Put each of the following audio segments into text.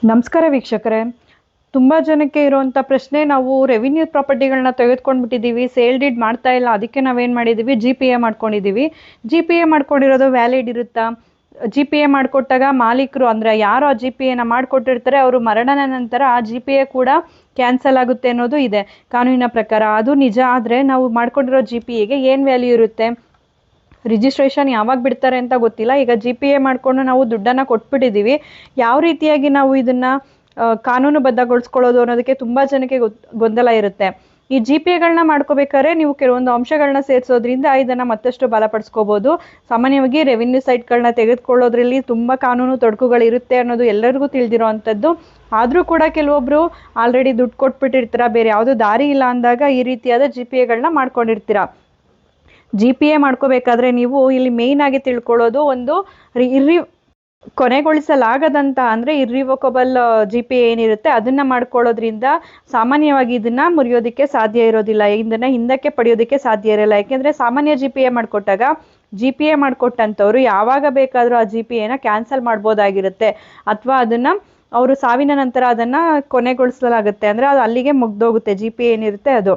ನಮಸ್ಕಾರ ವೀಕ್ಷಕರೇ. ತುಂಬ ಜನಕ್ಕೆ ಇರುವಂಥ ಪ್ರಶ್ನೆ, ನಾವು ರೆವಿನ್ಯೂ ಪ್ರಾಪರ್ಟಿಗಳನ್ನ ತೆಗೆದುಕೊಂಡ್ಬಿಟ್ಟಿದ್ದೀವಿ, ಸೇಲ್ ಡೀಡ್ ಮಾಡ್ತಾ ಇಲ್ಲ, ಅದಕ್ಕೆ ನಾವೇನು ಮಾಡಿದ್ದೀವಿ, ಜಿ ಪಿ ಎ ಮಾಡ್ಕೊಂಡಿದ್ದೀವಿ. ಜಿ ಪಿ ಎ ಮಾಡ್ಕೊಂಡಿರೋದು ವ್ಯಾಲಿಡ್ ಇರುತ್ತಾ? ಜಿ ಪಿ ಎ ಮಾಡಿಕೊಟ್ಟಾಗ ಮಾಲೀಕರು ಅಂದರೆ ಯಾರು ಆ ಜಿ ಪಿ ಎನ ಮಾಡಿಕೊಟ್ಟಿರ್ತಾರೆ ಅವರು ಮರಣದ ನಂತರ ಆ ಜಿ ಪಿ ಎ ಕೂಡ ಕ್ಯಾನ್ಸಲ್ ಆಗುತ್ತೆ ಅನ್ನೋದು ಇದೆ ಕಾನೂನಿನ ಪ್ರಕಾರ. ಅದು ನಿಜ. ಆದರೆ ನಾವು ಮಾಡ್ಕೊಂಡಿರೋ ಜಿ ಪಿ ಎಗೆ ಏನು ವ್ಯಾಲ್ಯೂ ಇರುತ್ತೆ? ರಿಜಿಸ್ಟ್ರೇಷನ್ ಯಾವಾಗ ಬಿಡ್ತಾರೆ ಅಂತ ಗೊತ್ತಿಲ್ಲ. ಈಗ ಜಿ ಪಿ ಎ ಮಾಡಿಕೊಂಡು ನಾವು ದುಡ್ಡನ್ನು ಕೊಟ್ಬಿಟ್ಟಿದ್ದೀವಿ. ಯಾವ ರೀತಿಯಾಗಿ ನಾವು ಇದನ್ನು ಕಾನೂನುಬದ್ಧಗೊಳಿಸ್ಕೊಳ್ಳೋದು ಅನ್ನೋದಕ್ಕೆ ತುಂಬ ಜನಕ್ಕೆ ಗೊಂದಲ ಇರುತ್ತೆ. ಈ ಜಿ ಪಿ ಎಗಳನ್ನ ಮಾಡ್ಕೋಬೇಕಾದ್ರೆ ನೀವು ಕೆಲವೊಂದು ಅಂಶಗಳನ್ನ ಸೇರಿಸೋದ್ರಿಂದ ಇದನ್ನು ಮತ್ತಷ್ಟು ಬಲಪಡಿಸ್ಕೋಬೋದು. ಸಾಮಾನ್ಯವಾಗಿ ರೆವಿನ್ಯೂ ಸೈಟ್ಗಳನ್ನ ತೆಗೆದುಕೊಳ್ಳೋದ್ರಲ್ಲಿ ತುಂಬ ಕಾನೂನು ತೊಡಕುಗಳಿರುತ್ತೆ ಅನ್ನೋದು ಎಲ್ಲರಿಗೂ ತಿಳಿದಿರೋ ಅಂಥದ್ದು. ಆದರೂ ಕೂಡ ಕೆಲವೊಬ್ಬರು ಆಲ್ರೆಡಿ ದುಡ್ಡು ಕೊಟ್ಬಿಟ್ಟಿರ್ತೀರ, ಬೇರೆ ಯಾವುದೂ ದಾರಿ ಇಲ್ಲ ಅಂದಾಗ ಈ ರೀತಿಯಾದ ಜಿ ಪಿ ಎಗಳನ್ನ ಮಾಡ್ಕೊಂಡಿರ್ತೀರ. ಜಿ ಪಿ ಎ ಮಾಡ್ಕೋಬೇಕಾದ್ರೆ ನೀವು ಇಲ್ಲಿ ಮೇಯ್ನ್ ಆಗಿ ತಿಳ್ಕೊಳ್ಳೋದು ಒಂದು ಕೊನೆಗೊಳಿಸಲಾಗದಂತ ಅಂದರೆ ಇರ್ರಿವೋಕಬಲ್ ಜಿ ಪಿ ಎ ಏನಿರುತ್ತೆ ಅದನ್ನು ಮಾಡ್ಕೊಳ್ಳೋದ್ರಿಂದ ಸಾಮಾನ್ಯವಾಗಿ ಇದನ್ನು ಮುರಿಯೋದಕ್ಕೆ ಸಾಧ್ಯ ಇರೋದಿಲ್ಲ, ಇದನ್ನು ಹಿಂದಕ್ಕೆ ಪಡೆಯೋದಕ್ಕೆ ಸಾಧ್ಯ ಇರಲ್ಲ. ಯಾಕೆಂದರೆ ಸಾಮಾನ್ಯ ಜಿ ಪಿ ಎ ಮಾಡಿಕೊಟ್ಟಾಗ ಜಿ ಪಿ ಎ ಮಾಡಿಕೊಟ್ಟಂಥವ್ರು ಯಾವಾಗ ಬೇಕಾದರೂ ಆ ಜಿ ಪಿ ಎನ ಕ್ಯಾನ್ಸಲ್ ಮಾಡ್ಬೋದಾಗಿರುತ್ತೆ, ಅಥವಾ ಅದನ್ನು ಅವರು ಸಾವಿನ ನಂತರ ಅದನ್ನು ಕೊನೆಗೊಳಿಸಲಾಗುತ್ತೆ, ಅಂದರೆ ಅದು ಅಲ್ಲಿಗೆ ಮುಗ್ದೋಗುತ್ತೆ. ಜಿ ಪಿ ಎ ಏನಿರುತ್ತೆ ಅದು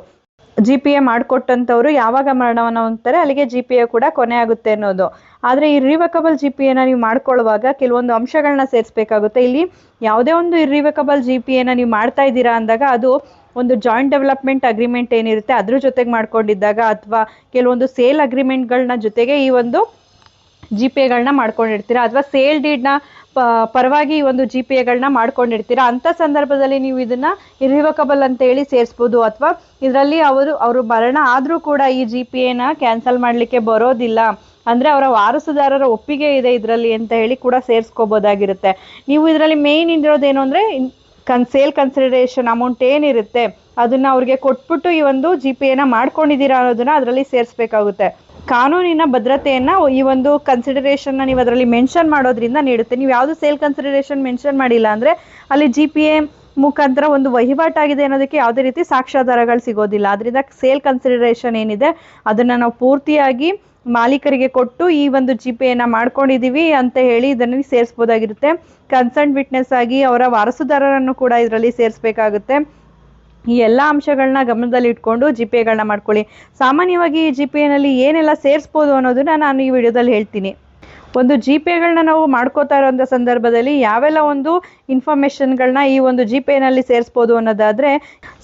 ಜಿ ಪಿ ಎ ಮಾಡಿಕೊಟ್ಟಂಥವ್ರು ಯಾವಾಗ ಮರಣವನ್ನು ಹೊಂದ್ತಾರೆ ಅಲ್ಲಿಗೆ ಜಿ ಪಿ ಎ ಕೂಡ ಕೊನೆ ಆಗುತ್ತೆ ಅನ್ನೋದು. ಆದರೆ ಇರ್ರಿವಕಬಲ್ ಜಿ ಪಿ ಎನ ನೀವು ಮಾಡ್ಕೊಳ್ಳುವಾಗ ಕೆಲವೊಂದು ಅಂಶಗಳನ್ನ ಸೇರಿಸ್ಬೇಕಾಗುತ್ತೆ. ಇಲ್ಲಿ ಯಾವುದೇ ಒಂದು ಇರ್ರಿವಕಬಲ್ ಜಿ ಪಿ ಎನ ನೀವು ಮಾಡ್ತಾ ಇದ್ದೀರಾ ಅಂದಾಗ ಅದು ಒಂದು ಜಾಯಿಂಟ್ ಡೆವಲಪ್ಮೆಂಟ್ ಅಗ್ರಿಮೆಂಟ್ ಏನಿರುತ್ತೆ ಅದ್ರ ಜೊತೆಗೆ ಮಾಡ್ಕೊಂಡಿದ್ದಾಗ, ಅಥವಾ ಕೆಲವೊಂದು ಸೇಲ್ ಅಗ್ರಿಮೆಂಟ್ಗಳನ್ನ ಜೊತೆಗೆ ಈ ಒಂದು ಜಿ ಪಿ ಎಗಳನ್ನ ಮಾಡ್ಕೊಂಡಿರ್ತೀರ, ಅಥವಾ ಸೇಲ್ ಡೀಡ್ನ ಪರವಾಗಿ ಈ ಒಂದು ಜಿ ಪಿ ಎಗಳನ್ನ ಮಾಡ್ಕೊಂಡಿರ್ತೀರ. ಅಂಥ ಸಂದರ್ಭದಲ್ಲಿ ನೀವು ಇದನ್ನು ಇರ್ರಿವಕಬಲ್ ಅಂತ ಹೇಳಿ ಸೇರಿಸ್ಬೋದು, ಅಥವಾ ಇದರಲ್ಲಿ ಅವರು ಮರಣ ಆದರೂ ಕೂಡ ಈ ಜಿ ಪಿ ಎನ ಕ್ಯಾನ್ಸಲ್ ಮಾಡಲಿಕ್ಕೆ ಬರೋದಿಲ್ಲ, ಅಂದರೆ ಅವರ ವಾರಸುದಾರರ ಒಪ್ಪಿಗೆ ಇದೆ ಇದರಲ್ಲಿ ಅಂತ ಹೇಳಿ ಕೂಡ ಸೇರಿಸ್ಕೋಬೋದಾಗಿರುತ್ತೆ. ನೀವು ಇದರಲ್ಲಿ ಮೇಯ್ನ್ ಇರೋದೇನು ಅಂದರೆ ಸೇಲ್ ಕನ್ಸಿಡರೇಷನ್ ಅಮೌಂಟ್ ಏನಿರುತ್ತೆ ಅದನ್ನು ಅವ್ರಿಗೆ ಕೊಟ್ಬಿಟ್ಟು ಈ ಒಂದು ಜಿ ಪಿ ಎನ ಮಾಡ್ಕೊಂಡಿದ್ದೀರಾ ಅನ್ನೋದನ್ನ ಅದರಲ್ಲಿ ಸೇರಿಸ್ಬೇಕಾಗುತ್ತೆ. ಕಾನೂನಿನ ಭದ್ರತೆಯನ್ನು ಈ ಒಂದು ಕನ್ಸಿಡರೇಷನ್ನ ನೀವು ಅದರಲ್ಲಿ ಮೆನ್ಷನ್ ಮಾಡೋದ್ರಿಂದ ನೀಡುತ್ತೆ. ನೀವು ಯಾವುದು ಸೇಲ್ ಕನ್ಸಿಡರೇಷನ್ ಮೆನ್ಷನ್ ಮಾಡಿಲ್ಲ ಅಂದರೆ ಅಲ್ಲಿ ಜಿ ಪಿ ಎ ಮುಖಾಂತರ ಒಂದು ವಹಿವಾಟಾಗಿದೆ ಅನ್ನೋದಕ್ಕೆ ಯಾವುದೇ ರೀತಿ ಸಾಕ್ಷ್ಯಾಧಾರಗಳು ಸಿಗೋದಿಲ್ಲ. ಅದರಿಂದ ಸೇಲ್ ಕನ್ಸಿಡರೇಷನ್ ಏನಿದೆ ಅದನ್ನು ನಾವು ಪೂರ್ತಿಯಾಗಿ ಮಾಲೀಕರಿಗೆ ಕೊಟ್ಟು ಈ ಒಂದು ಜಿ ಪಿ ಎನ ಮಾಡ್ಕೊಂಡಿದ್ದೀವಿ ಅಂತ ಹೇಳಿ ಇದನ್ನು ಸೇರಿಸ್ಬೋದಾಗಿರುತ್ತೆ. ಕನ್ಸರ್ನ್ ವಿಟ್ನೆಸ್ ಆಗಿ ಅವರ ವಾರಸುದಾರರನ್ನು ಕೂಡ ಇದರಲ್ಲಿ ಸೇರಿಸ್ಬೇಕಾಗುತ್ತೆ. ಈ ಎಲ್ಲ ಅಂಶಗಳನ್ನ ಗಮನದಲ್ಲಿ ಇಟ್ಕೊಂಡು ಜಿ ಪಿ ಎಗಳನ್ನ ಮಾಡ್ಕೊಳ್ಳಿ. ಸಾಮಾನ್ಯವಾಗಿ ಈ ಜಿ ಪಿ ಎನಲ್ಲಿ ಏನೆಲ್ಲ ಸೇರಿಸ್ಬೋದು ಅನ್ನೋದನ್ನ ನಾನು ಈ ವಿಡಿಯೋದಲ್ಲಿ ಹೇಳ್ತೀನಿ. ಒಂದು ಜಿ ಪಿ ಎಗಳನ್ನ ನಾವು ಮಾಡ್ಕೋತಾ ಇರೋಂಥ ಸಂದರ್ಭದಲ್ಲಿ ಯಾವೆಲ್ಲ ಒಂದು ಇನ್ಫಾರ್ಮೇಷನ್ಗಳನ್ನ ಈ ಒಂದು ಜಿ ಪಿ ಎನಲ್ಲಿ ಸೇರಿಸ್ಬೋದು ಅನ್ನೋದಾದರೆ,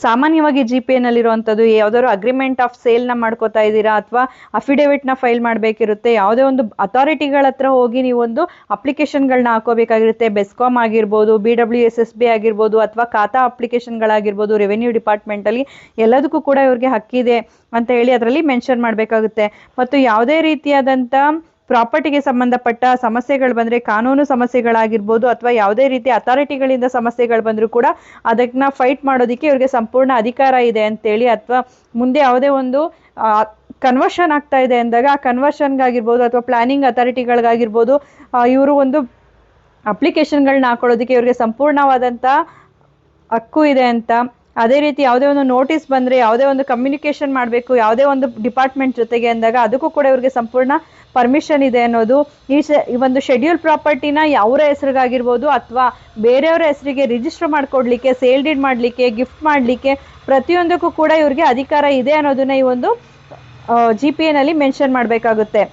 ಸಾಮಾನ್ಯವಾಗಿ ಜಿ ಪಿ ಎನಲ್ಲಿರುವಂಥದ್ದು ಯಾವುದಾದ್ರು ಅಗ್ರಿಮೆಂಟ್ ಆಫ್ ಸೇಲ್ನ ಮಾಡ್ಕೋತಾ ಇದ್ದೀರಾ, ಅಥವಾ ಅಫಿಡೇವಿಟ್ನ ಫೈಲ್ ಮಾಡಬೇಕಿರುತ್ತೆ, ಯಾವುದೇ ಒಂದು ಅಥಾರಿಟಿಗಳ ಹತ್ರ ಹೋಗಿ ನೀವೊಂದು ಅಪ್ಲಿಕೇಶನ್ಗಳನ್ನ ಹಾಕೋಬೇಕಾಗಿರುತ್ತೆ. ಬೆಸ್ಕಾಮ್ ಆಗಿರ್ಬೋದು, BWSSB ಆಗಿರ್ಬೋದು, ಅಥವಾ ಖಾತಾ ಅಪ್ಲಿಕೇಶನ್ಗಳಾಗಿರ್ಬೋದು, ರೆವೆನ್ಯೂ ಡಿಪಾರ್ಟ್ಮೆಂಟಲ್ಲಿ ಎಲ್ಲದಕ್ಕೂ ಕೂಡ ಇವ್ರಿಗೆ ಹಕ್ಕಿದೆ ಅಂತ ಹೇಳಿ ಅದರಲ್ಲಿ ಮೆನ್ಷನ್ ಮಾಡಬೇಕಾಗುತ್ತೆ. ಮತ್ತು ಯಾವುದೇ ರೀತಿಯಾದಂಥ ಪ್ರಾಪರ್ಟಿಗೆ ಸಂಬಂಧಪಟ್ಟ ಸಮಸ್ಯೆಗಳು ಬಂದರೆ, ಕಾನೂನು ಸಮಸ್ಯೆಗಳಾಗಿರ್ಬೋದು, ಅಥವಾ ಯಾವುದೇ ರೀತಿ ಅಥಾರಿಟಿಗಳಿಂದ ಸಮಸ್ಯೆಗಳು ಬಂದರೂ ಕೂಡ ಅದನ್ನ ಫೈಟ್ ಮಾಡೋದಕ್ಕೆ ಇವ್ರಿಗೆ ಸಂಪೂರ್ಣ ಅಧಿಕಾರ ಇದೆ ಅಂತೇಳಿ, ಅಥವಾ ಮುಂದೆ ಯಾವುದೇ ಒಂದು ಕನ್ವರ್ಷನ್ ಆಗ್ತಾ ಇದೆ ಅಂದಾಗ ಆ ಕನ್ವರ್ಷನ್ಗಾಗಿರ್ಬೋದು ಅಥವಾ ಪ್ಲಾನಿಂಗ್ ಅಥಾರಿಟಿಗಳಿಗಾಗಿರ್ಬೋದು ಇವರು ಒಂದು ಅಪ್ಲಿಕೇಶನ್ಗಳನ್ನ ಹಾಕೊಳ್ಳೋದಕ್ಕೆ ಇವ್ರಿಗೆ ಸಂಪೂರ್ಣವಾದಂಥ ಹಕ್ಕು ಇದೆ ಅಂತ. ಅದೇ ರೀತಿ ಯಾವುದೇ ಒಂದು ನೋಟಿಸ್ ಬಂದರೆ, ಯಾವುದೇ ಒಂದು ಕಮ್ಯುನಿಕೇಷನ್ ಮಾಡಬೇಕು ಯಾವುದೇ ಒಂದು ಡಿಪಾರ್ಟ್ಮೆಂಟ್ ಜೊತೆಗೆ ಅಂದಾಗ ಅದಕ್ಕೂ ಕೂಡ ಇವ್ರಿಗೆ ಸಂಪೂರ್ಣ ಪರ್ಮಿಷನ್ ಇದೆ ಅನ್ನೋದು. ಈ ಒಂದು ಶೆಡ್ಯೂಲ್ ಪ್ರಾಪರ್ಟಿನ ಅವರ ಹೆಸರಿಗಾಗಿರ್ಬೋದು ಅಥವಾ ಬೇರೆಯವರ ಹೆಸರಿಗೆ ರಿಜಿಸ್ಟರ್ ಮಾಡಿಕೊಡ್ಲಿಕ್ಕೆ, ಸೇಲ್ ಡೀಡ್ ಮಾಡಲಿಕ್ಕೆ, ಗಿಫ್ಟ್ ಮಾಡಲಿಕ್ಕೆ, ಪ್ರತಿಯೊಂದಕ್ಕೂ ಕೂಡ ಇವ್ರಿಗೆ ಅಧಿಕಾರ ಇದೆ ಅನ್ನೋದನ್ನ ಈ ಒಂದು ಜಿ ಪಿ ಎನಲ್ಲಿ ಮೆನ್ಷನ್ ಮಾಡಬೇಕಾಗುತ್ತೆ.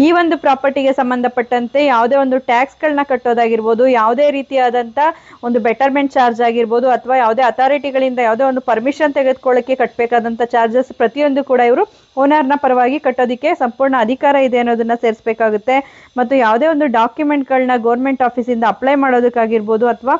ಈ ಒಂದು ಪ್ರಾಪರ್ಟಿಗೆ ಸಂಬಂಧಪಟ್ಟಂತೆ ಯಾವುದೇ ಒಂದು ಟ್ಯಾಕ್ಸ್ಗಳನ್ನ ಕಟ್ಟೋದಾಗಿರ್ಬೋದು, ಯಾವುದೇ ರೀತಿಯಾದಂಥ ಒಂದು ಬೆಟರ್ಮೆಂಟ್ ಚಾರ್ಜ್ ಆಗಿರ್ಬೋದು, ಅಥವಾ ಯಾವುದೇ ಅಥಾರಿಟಿಗಳಿಂದ ಯಾವುದೇ ಒಂದು ಪರ್ಮಿಷನ್ ತೆಗೆದುಕೊಳ್ಳೋಕ್ಕೆ ಕಟ್ಟಬೇಕಾದಂಥ ಚಾರ್ಜಸ್ ಪ್ರತಿಯೊಂದು ಕೂಡ ಇವರು ಓನರ್ನ ಪರವಾಗಿ ಕಟ್ಟೋದಕ್ಕೆ ಸಂಪೂರ್ಣ ಅಧಿಕಾರ ಇದೆ ಅನ್ನೋದನ್ನು ಸೇರಿಸಬೇಕಾಗುತ್ತೆ. ಮತ್ತು ಯಾವುದೇ ಒಂದು ಡಾಕ್ಯುಮೆಂಟ್ಗಳನ್ನ ಗೌರ್ಮೆಂಟ್ ಆಫೀಸಿಂದ ಅಪ್ಲೈ ಮಾಡೋದಕ್ಕಾಗಿರ್ಬೋದು, ಅಥವಾ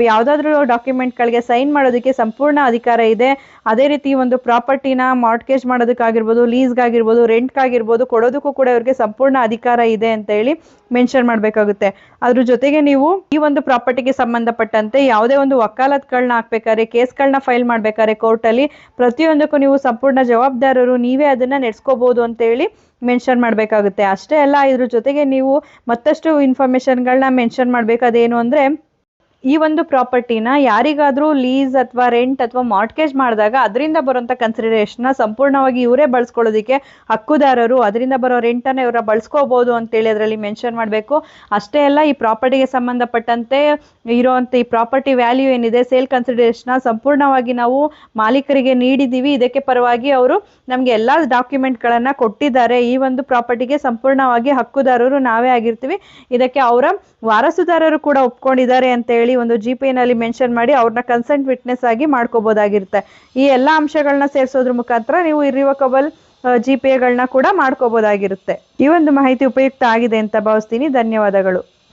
ಯಾವುದಾದ್ರೂ ಡಾಕ್ಯುಮೆಂಟ್ಗಳಿಗೆ ಸೈನ್ ಮಾಡೋದಕ್ಕೆ ಸಂಪೂರ್ಣ ಅಧಿಕಾರ ಇದೆ. ಅದೇ ರೀತಿ ಒಂದು ಪ್ರಾಪರ್ಟಿನ ಮಾರ್ಟ್ಗೇಜ್ ಮಾಡೋದಕ್ಕಾಗಿರ್ಬೋದು, ಲೀಸ್ಗಾಗಿರ್ಬೋದು, ರೆಂಟ್ಗಾಗಿರ್ಬೋದು ಕೊಡೋದಕ್ಕೂ ಕೂಡ ಇವ್ರಿಗೆ ಸಂಪೂರ್ಣ ಅಧಿಕಾರ ಇದೆ ಅಂತ ಹೇಳಿ ಮೆನ್ಷನ್ ಮಾಡಬೇಕಾಗುತ್ತೆ. ಅದ್ರ ಜೊತೆಗೆ ನೀವು ಈ ಒಂದು ಪ್ರಾಪರ್ಟಿಗೆ ಸಂಬಂಧಪಟ್ಟಂತೆ ಯಾವುದೇ ಒಂದು ವಕಾಲತ್ಗಳನ್ನ ಹಾಕ್ಬೇಕಾದ್ರೆ, ಕೇಸ್ಗಳನ್ನ ಫೈಲ್ ಮಾಡಬೇಕಾದ್ರೆ ಕೋರ್ಟಲ್ಲಿ ಪ್ರತಿಯೊಂದಕ್ಕೂ ನೀವು ಸಂಪೂರ್ಣ ಜವಾಬ್ದಾರರು, ನೀವೇ ಅದನ್ನು ನಡೆಸ್ಕೋಬೋದು ಅಂತ ಹೇಳಿ ಮೆನ್ಷನ್ ಮಾಡಬೇಕಾಗುತ್ತೆ. ಅಷ್ಟೇ ಅಲ್ಲ, ಇದ್ರ ಜೊತೆಗೆ ನೀವು ಮತ್ತಷ್ಟು ಇನ್ಫಾರ್ಮೇಷನ್ಗಳನ್ನ ಮೆನ್ಷನ್ ಮಾಡಬೇಕು. ಅದೇನು ಅಂದರೆ ಈ ಒಂದು ಪ್ರಾಪರ್ಟಿನ ಯಾರಿಗಾದ್ರೂ ಲೀಸ್ ಅಥವಾ ರೆಂಟ್ ಅಥವಾ ಮಾರ್ಟ್ಗೇಜ್ ಮಾಡಿದಾಗ ಅದರಿಂದ ಬರುವಂತ ಕನ್ಸಿಡರೇಷನ್ ಸಂಪೂರ್ಣವಾಗಿ ಇವರೇ ಬಳಸ್ಕೊಳ್ಳೋದಕ್ಕೆ ಹಕ್ಕುದಾರರು, ಅದರಿಂದ ಬರೋ ರೆಂಟನ್ನು ಇವರ ಬಳಸ್ಕೋಬಹುದು ಅಂತೇಳಿ ಅದರಲ್ಲಿ ಮೆನ್ಷನ್ ಮಾಡಬೇಕು. ಅಷ್ಟೇ ಅಲ್ಲ, ಈ ಪ್ರಾಪರ್ಟಿಗೆ ಸಂಬಂಧಪಟ್ಟಂತೆ ಇರುವಂತ ಈ ಪ್ರಾಪರ್ಟಿ ವ್ಯಾಲ್ಯೂ ಏನಿದೆ, ಸೇಲ್ ಕನ್ಸಿಡರೇಷನ್ ಸಂಪೂರ್ಣವಾಗಿ ನಾವು ಮಾಲೀಕರಿಗೆ ನೀಡಿದೀವಿ. ಇದಕ್ಕೆ ಪರವಾಗಿ ಅವರು ನಮ್ಗೆ ಎಲ್ಲಾ ಡಾಕ್ಯುಮೆಂಟ್ಗಳನ್ನ ಕೊಟ್ಟಿದ್ದಾರೆ. ಈ ಒಂದು ಪ್ರಾಪರ್ಟಿಗೆ ಸಂಪೂರ್ಣವಾಗಿ ಹಕ್ಕುದಾರರು ನಾವೇ ಆಗಿರ್ತೀವಿ. ಇದಕ್ಕೆ ಅವರ ವಾರಸುದಾರರು ಕೂಡ ಒಪ್ಕೊಂಡಿದ್ದಾರೆ ಅಂತ ಹೇಳಿ ಒಂದು GPA ನಲ್ಲಿ ಮೆನ್ಷನ್ ಮಾಡಿ ಅವ್ರನ್ನ ಕನ್ಸೆಂಟ್ ವಿಟ್ನೆಸ್ ಆಗಿ ಮಾಡ್ಕೋಬಹುದಾಗಿರುತ್ತೆ. ಈ ಎಲ್ಲಾ ಅಂಶಗಳನ್ನ ಸೇರಿಸೋದ್ರ ಮುಖಾಂತರ ನೀವು ಇರ್ರಿವೋಕಬಲ್ GPA ಗಳನ್ನ ಕೂಡ ಮಾಡ್ಕೋಬಹುದಾಗಿರುತ್ತೆ. ಈ ಒಂದು ಮಾಹಿತಿ ಉಪಯುಕ್ತ ಆಗಿದೆ ಅಂತ ಭಾವಿಸ್ತೀನಿ. ಧನ್ಯವಾದಗಳು.